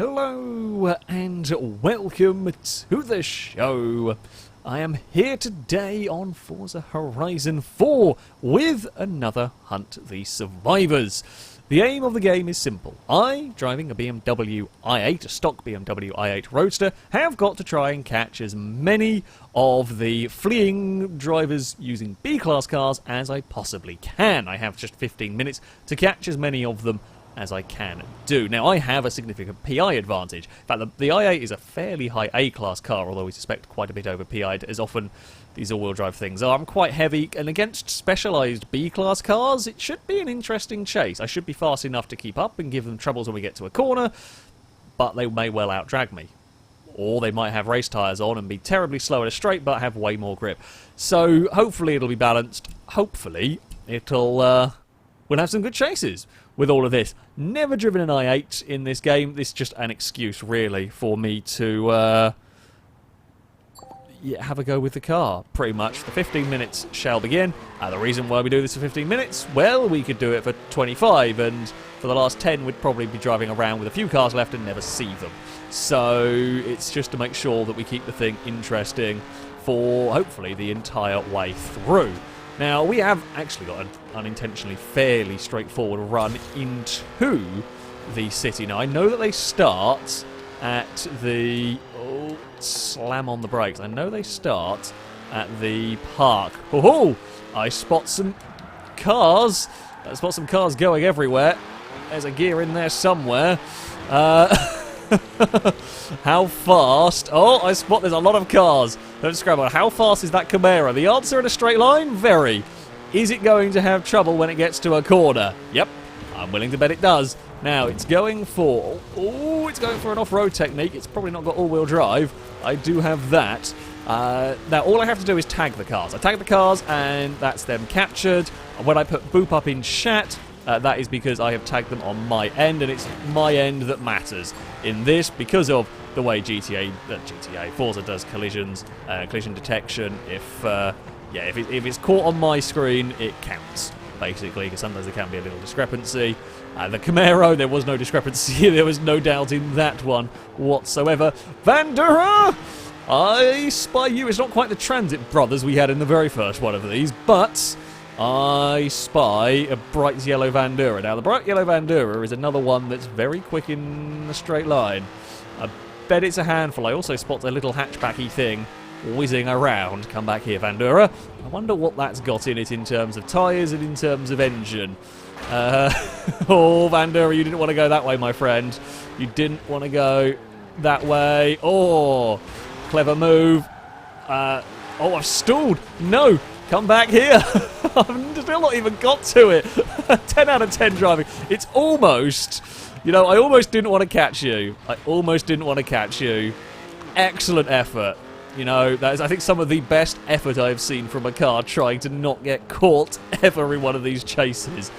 Hello and welcome to the show. I am here today on Forza Horizon 4 with another Hunt the Survivors. The aim of the game is simple. I, driving a BMW i8, a stock BMW i8 Roadster, have got to try and catch as many of the fleeing drivers using B-class cars as I possibly can. I have just 15 minutes to catch as many of them as I can do. Now, I have a significant PI advantage. In fact, the i8 is a fairly high A-class car, although we suspect quite a bit over PI'd, as often these all-wheel drive things are. I'm quite heavy, and against specialised B-class cars, it should be an interesting chase. I should be fast enough to keep up and give them troubles when we get to a corner, but they may well out-drag me. Or they might have race tyres on and be terribly slow at a straight, but have way more grip. So, hopefully it'll be balanced. Hopefully we'll have some good chases with all of this. Never driven an i8 in this game. This is just an excuse, really, for me to have a go with the car, pretty much. The 15 minutes shall begin. The reason why we do this for 15 minutes, well, we could do it for 25, and for the last 10 we'd probably be driving around with a few cars left and never see them. So it's just to make sure that we keep the thing interesting for, hopefully, the entire way through. Now, we have actually got an unintentionally fairly straightforward run into the city. Now, I know that they start at the... Oh, slam on the brakes. I know they start at the park. Oh, I spot some cars. I spot some cars going everywhere. There's a gear in there somewhere. How fast? Oh, I spot there's a lot of cars. Don't scramble. How fast is that Camaro? The answer in a straight line? Very. Is it going to have trouble when it gets to a corner? Yep. I'm willing to bet it does. Now, it's going for... Oh, it's going for an off-road technique. It's probably not got all-wheel drive. I do have that. Now, all I have to do is tag the cars. I tag the cars, and that's them captured. When I put boop up in chat, that is because I have tagged them on my end, and it's my end that matters in this because of the way Forza does collisions, collision detection. If it's caught on my screen, it counts, basically, because sometimes there can be a little discrepancy. The Camaro, there was no discrepancy. There was no doubt in that one whatsoever. Vandura! I spy you. It's not quite the Transit Brothers we had in the very first one of these, but I spy a bright yellow Vandura. Now, the bright yellow Vandura is another one that's very quick in a straight line. I bet it's a handful. I also spot a little hatchbacky thing whizzing around. Come back here, Vandura. I wonder what that's got in it in terms of tyres and in terms of engine. Oh, Vandura, you didn't want to go that way, my friend. You didn't want to go that way. Oh, clever move. Oh, I've stalled. No, come back here. I've still not even got to it. 10 out of 10 driving. It's almost... You know, I almost didn't want to catch you. Excellent effort. You know, that is, I think, some of the best effort I've seen from a car trying to not get caught ever in one of these chases.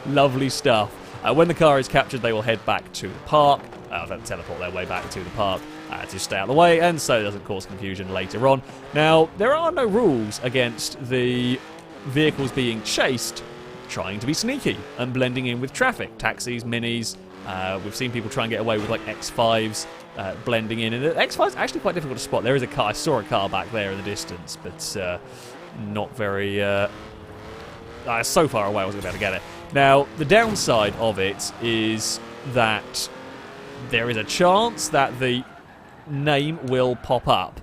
Lovely stuff. When the car is captured, they will head back to the park. They'll teleport their way back to the park to stay out of the way, and so it doesn't cause confusion later on. Now, there are no rules against the vehicles being chased trying to be sneaky and blending in with traffic. Taxis, minis. We've seen people try and get away with like X5s blending in. And X5 is actually quite difficult to spot. There is a car. I saw a car back there in the distance, but not very... so far away I wasn't going to be able to get it. Now, the downside of it is that there is a chance that the name will pop up.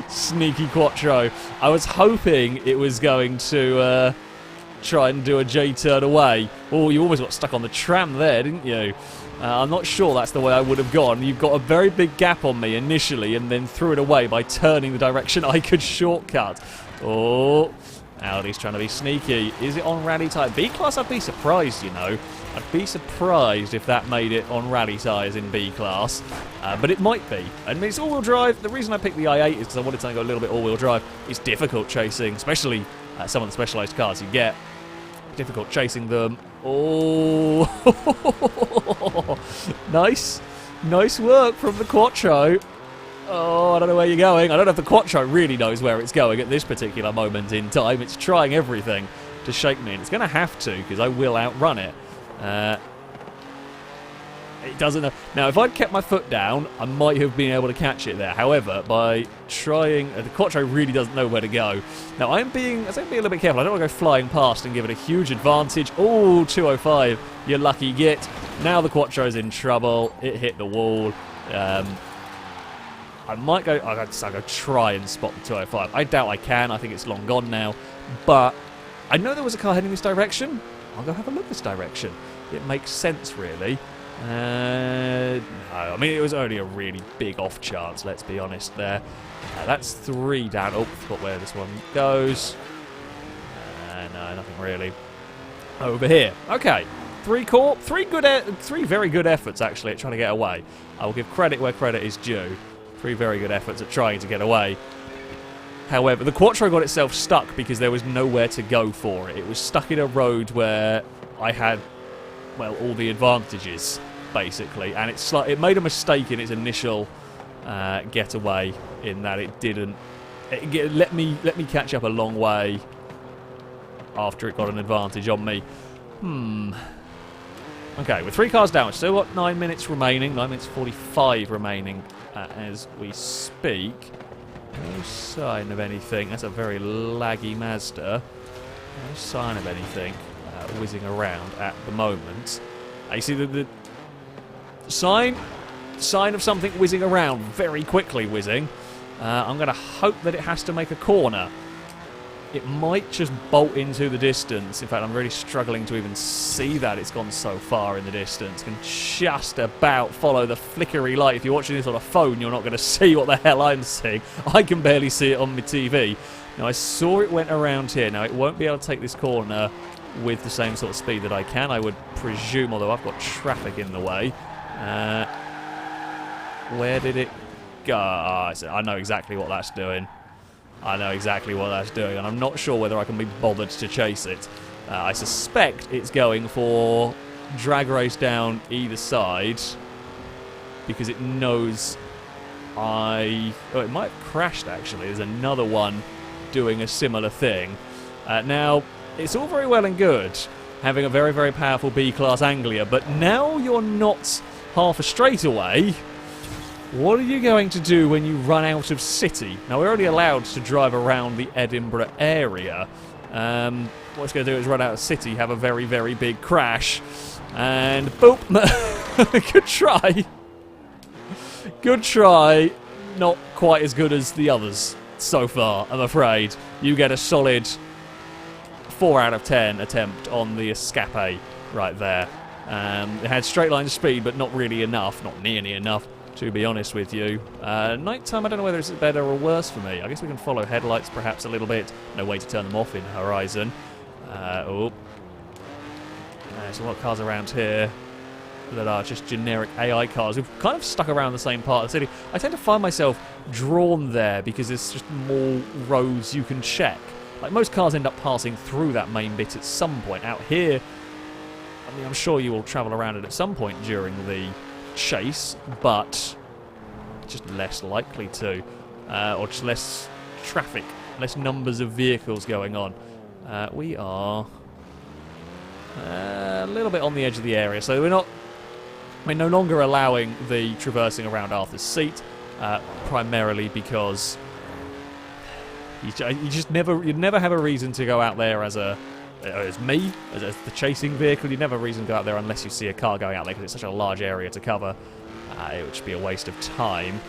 Sneaky Quattro. I was hoping it was going to try and do a J-turn away. Oh, you almost got stuck on the tram there, didn't you? I'm not sure that's the way I would have gone. You've got a very big gap on me initially and then threw it away by turning the direction I could shortcut. Oh, Audi's trying to be sneaky. Is it on rally tyre? B-class, I'd be surprised, you know. I'd be surprised if that made it on rally tyres in B-class. But it might be. I mean, it's all-wheel drive. The reason I picked the i8 is because I wanted to go a little bit all-wheel drive. It's difficult chasing, especially some of the specialised cars you get. Difficult chasing them. Oh, nice work from the Quattro. Oh, I don't know where you're going. I don't know if the Quattro really knows where it's going at this particular moment in time. It's trying everything. to shake me, and it's going to have to because I will outrun it. It doesn't know. Now, if I'd kept my foot down, I might have been able to catch it there. However, by trying, the Quattro really doesn't know where to go. Now, I think being a little bit careful. I don't want to go flying past and give it a huge advantage. Oh, 205, you lucky git. Now the Quattro's in trouble. It hit the wall. I might go. I'll go try and spot the 205. I doubt I can. I think it's long gone now. But I know there was a car heading this direction. I'll go have a look this direction. It makes sense, really. No, I mean, it was only a really big off chance, let's be honest there. That's 3 down. Oh, forgot where this one goes. No, nothing really. Over here. Okay. 3 very good efforts, actually, at trying to get away. I will give credit where credit is due. 3 very good efforts at trying to get away. However, the Quattro got itself stuck because there was nowhere to go for it. It was stuck in a road where I had, well, all the advantages, basically, and it made a mistake in its initial getaway in that it didn't let me catch up a long way after it got an advantage on me. Okay, with 3 cars down, still got 9 minutes remaining, 9 minutes 45 remaining as we speak. No sign of anything. That's a very laggy Mazda. No sign of anything whizzing around at the moment. You see the sign of something whizzing around, very quickly whizzing. I'm going to hope that it has to make a corner. It might just bolt into the distance. In fact, I'm really struggling to even see that it's gone so far in the distance. Can just about follow the flickery light. If you're watching this on a phone, you're not going to see what the hell I'm seeing. I can barely see it on my TV. Now, I saw it went around here. Now, it won't be able to take this corner with the same sort of speed that I can, I would presume, although I've got traffic in the way. Where did it go? I know exactly what that's doing. I know exactly what that's doing, and I'm not sure whether I can be bothered to chase it. I suspect it's going for drag race down either side because it knows Oh, it might have crashed, actually. There's another one doing a similar thing. Now, it's all very well and good having a very, very powerful B-class Anglia, but now you're not half a straightaway. What are you going to do when you run out of city? Now, we're only allowed to drive around the Edinburgh area. What it's going to do is run out of city, have a very, very big crash, and boop! Good try. Good try. Not quite as good as the others so far, I'm afraid. You get a solid 4 out of 10 attempt on the escape right there. It had straight line speed, but not really enough, not nearly enough, to be honest with you. Nighttime, I don't know whether it's better or worse for me. I guess we can follow headlights perhaps a little bit. No way to turn them off in Horizon. There's a lot of cars around here that are just generic AI cars who've kind of stuck around the same part of the city. I tend to find myself drawn there because there's just more roads you can check. Like, most cars end up passing through that main bit at some point. Out here, I mean, I'm sure you will travel around it at some point during the chase, but just less likely to. Or just less traffic, less numbers of vehicles going on. We are a little bit on the edge of the area, so we're no longer allowing the traversing around Arthur's Seat, primarily because you'd never have a reason to go out there as me, as the chasing vehicle. You'd never have a reason to go out there unless you see a car going out there, because it's such a large area to cover. It would just be a waste of time.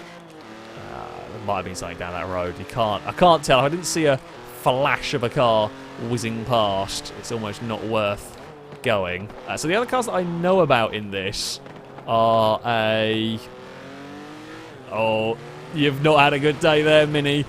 There might have been something down that road. I can't tell. I didn't see a flash of a car whizzing past. It's almost not worth going. So the other cars that I know about in this are Oh, you've not had a good day there, Mini.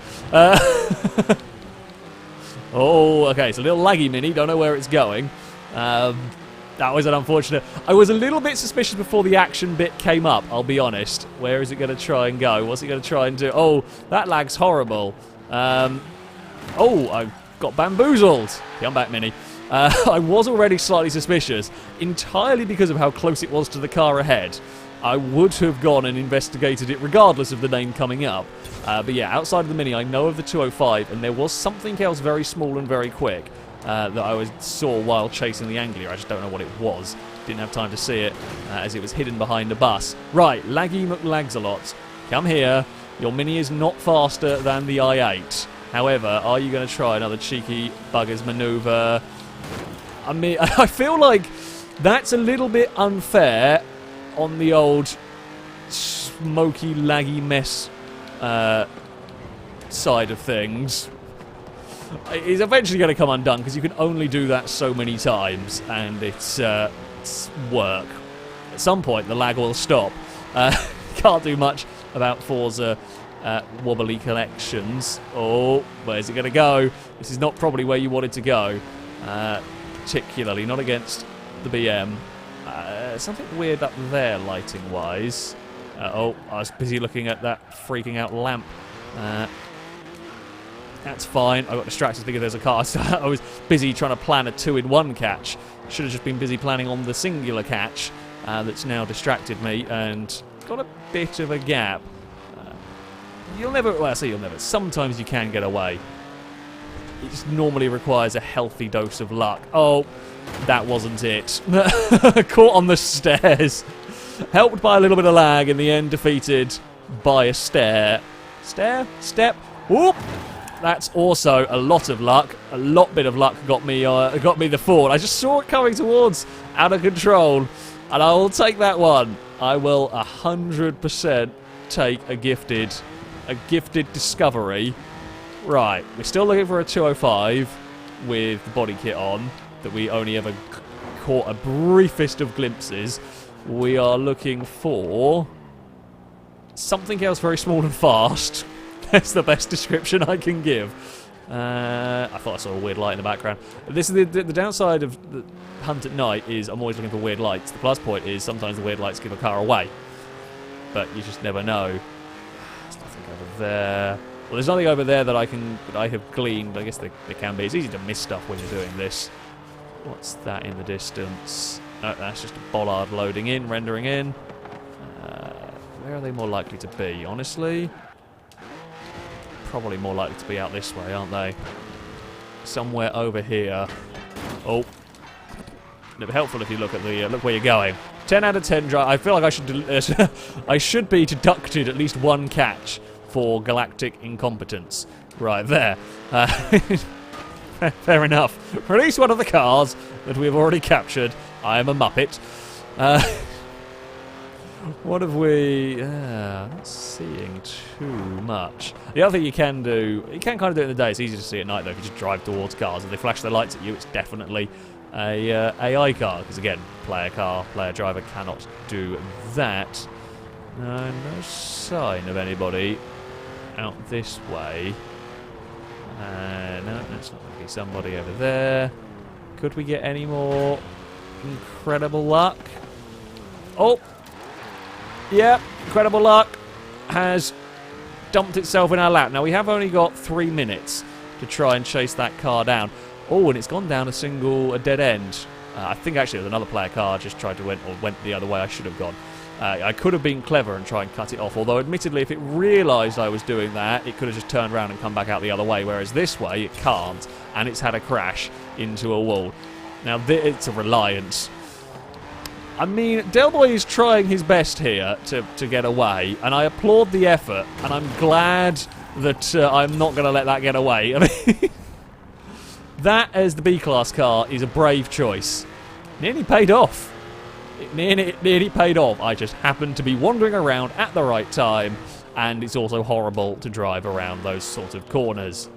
Oh, okay, it's a little laggy, Mini. Don't know where it's going. That was an unfortunate... I was a little bit suspicious before the action bit came up, I'll be honest. Where is it going to try and go? What's it going to try and do? Oh, that lag's horrible. Oh, I got bamboozled. Yeah, I'm back, Mini. I was already slightly suspicious, entirely because of how close it was to the car ahead. I would have gone and investigated it regardless of the name coming up. But yeah, outside of the Mini, I know of the 205, and there was something else very small and very quick. that I saw while chasing the Anglia. I just don't know what it was. Didn't have time to see it as it was hidden behind a bus. Right, Laggy McLagsalot, come here. Your Mini is not faster than the i8. However, are you going to try another cheeky buggers manoeuvre? I mean, I feel like that's a little bit unfair on the old smoky, laggy mess side of things. It's eventually going to come undone because you can only do that so many times, and it's work. At some point, the lag will stop. Can't do much about Forza wobbly collections. Oh, where's it going to go? This is not probably where you want it to go. Particularly not against the BM. Something weird up there lighting-wise. Oh, I was busy looking at that freaking out lamp. That's fine. I got distracted thinking there's a car. I was busy trying to plan a 2-in-1 catch. Should have just been busy planning on the singular catch that's now distracted me and got a bit of a gap. You'll never... Well, I say you'll never. Sometimes you can get away. It just normally requires a healthy dose of luck. Oh, that wasn't it. Caught on the stairs. Helped by a little bit of lag. In the end, defeated by a stair. Stair? Step? Whoop! That's also a lot of luck. A bit of luck got me the Ford. I just saw it coming towards, out of control, and I will take that one. I will 100% take a gifted discovery. Right, we're still looking for a 205 with the body kit on that we only ever caught a briefest of glimpses. We are looking for something else very small and fast. That's the best description I can give. I thought I saw a weird light in the background. This is the downside of the hunt at night is I'm always looking for weird lights. The plus point is sometimes the weird lights give a car away. But you just never know. There's nothing over there. Well, there's nothing over there that I have gleaned. I guess there can be. It's easy to miss stuff when you're doing this. What's that in the distance? No, that's just a bollard loading in, rendering in. Where are they more likely to be, honestly? Probably more likely to be out this way, aren't they? Somewhere over here. Oh. It'd be helpful if you look at the look where you're going. 10 out of 10 drive. I feel like I should be deducted at least one catch for galactic incompetence. Right there. Fair enough. Release one of the cars that we've already captured. I am a Muppet. What have we... not seeing too much. The other thing you can do... You can kind of do it in the day. It's easy to see at night, though, if you just drive towards cars. If they flash their lights at you, it's definitely a AI car. Because, again, player driver cannot do that. No sign of anybody out this way. No, that's not going to be somebody over there. Could we get any more incredible luck? Oh! Yep, incredible luck has dumped itself in our lap. Now, we have only got 3 minutes to try and chase that car down. Oh, and it's gone down a dead end. I think actually there's another player car just tried to went the other way. I should have gone. I could have been clever and try and cut it off, although admittedly if it realised I was doing that, it could have just turned around and come back out the other way, whereas this way it can't, and it's had a crash into a wall. Now, it's a reliance. I mean, Delboy is trying his best here to get away, and I applaud the effort, and I'm glad that I'm not going to let that get away. I mean, that as the B-Class car is a brave choice. Nearly paid off. It nearly paid off. I just happened to be wandering around at the right time, and it's also horrible to drive around those sort of corners.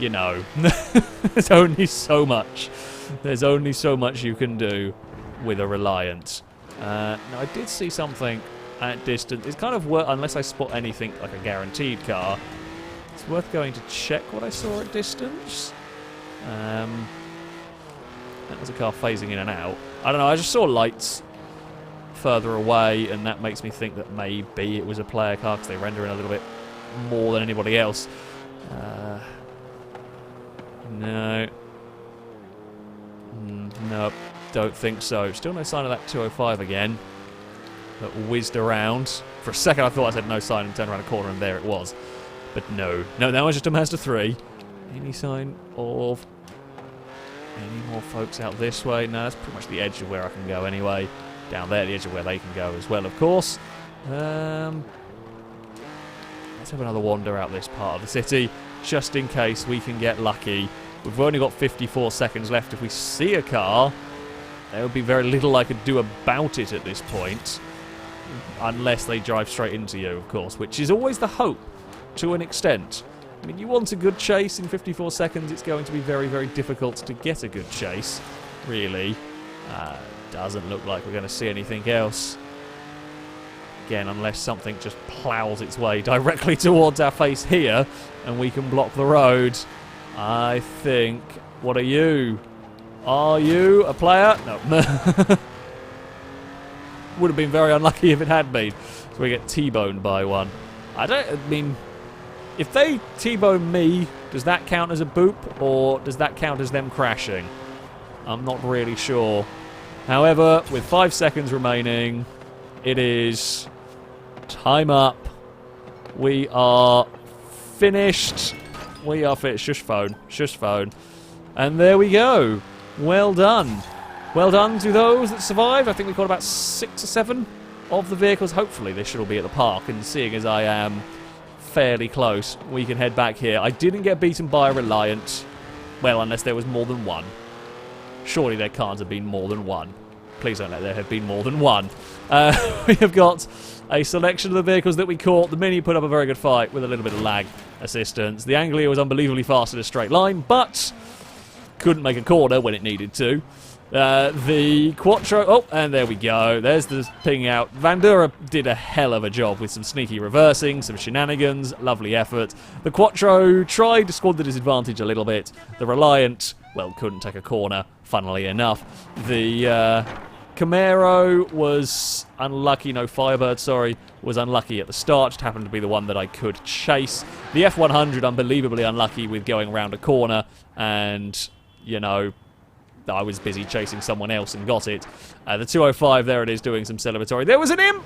You know, there's only so much. There's only so much you can do with a Reliant. Now, I did see something at distance. It's kind of worth, unless I spot anything like a guaranteed car, it's worth going to check what I saw at distance. That was a car phasing in and out. I don't know, I just saw lights further away, and that makes me think that maybe it was a player car because they render in a little bit more than anybody else. No. Nope. Don't think so. Still no sign of that 205 again. That whizzed around. For a second I thought I said no sign and turned around a corner and there it was. But no. No, that was just a Mazda 3. Any sign of Any more folks out this way? No, that's pretty much the edge of where I can go anyway. Down there, the edge of where they can go as well, of course. Let's have another wander out this part of the city, just in case we can get lucky. We've only got 54 seconds left. If we see a car, there would be very little I could do about it at this point. Unless they drive straight into you, of course, which is always the hope, to an extent. I mean, you want a good chase in 54 seconds, it's going to be very, very difficult to get a good chase, really. Doesn't look like we're going to see anything else. Again, unless something just plows its way directly towards our face here, and we can block the road. I think... What are you? Are you a player? No. Would have been very unlucky if it had been. So we get T-boned by one. I mean, if they T-bone me, does that count as a boop, or does that count as them crashing? I'm not really sure. However, with 5 seconds remaining, it is time up. We are finished. We are finished. Shush phone. Shush phone. And there we go. Well done. Well done to those that survived. I think we caught about 6 or 7 of the vehicles. Hopefully they should all be at the park. And seeing as I am fairly close, we can head back here. I didn't get beaten by a Reliant. Well, unless there was more than one. Surely there can't have been more than one. Please don't let there have been more than one. We have got a selection of the vehicles that we caught. The Mini put up a very good fight with a little bit of lag assistance. The Anglia was unbelievably fast in a straight line, but couldn't make a corner when it needed to. The Quattro... Oh, and there we go. There's the ping out. Vandura did a hell of a job with some sneaky reversing, some shenanigans. Lovely effort. The Quattro tried to squad the disadvantage a little bit. The Reliant, well, couldn't take a corner, funnily enough. The Camaro was unlucky. No, Firebird, sorry, was unlucky at the start. Just happened to be the one that I could chase. The F100, unbelievably unlucky with going around a corner and, you know... I was busy chasing someone else and got it. The 205, there it is, doing some celebratory. There was an imp!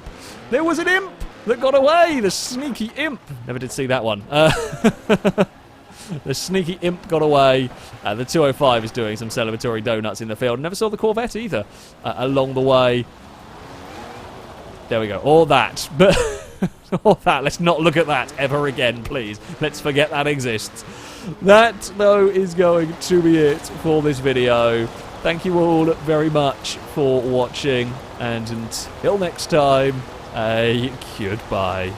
There was an imp that got away! The sneaky imp! Never did see that one. The sneaky imp got away. The 205 is doing some celebratory donuts in the field. Never saw the Corvette either along the way. There we go. All that. But all that. Let's not look at that ever again, please. Let's forget that exists. That, though, is going to be it for this video. Thank you all very much for watching, and until next time, a goodbye.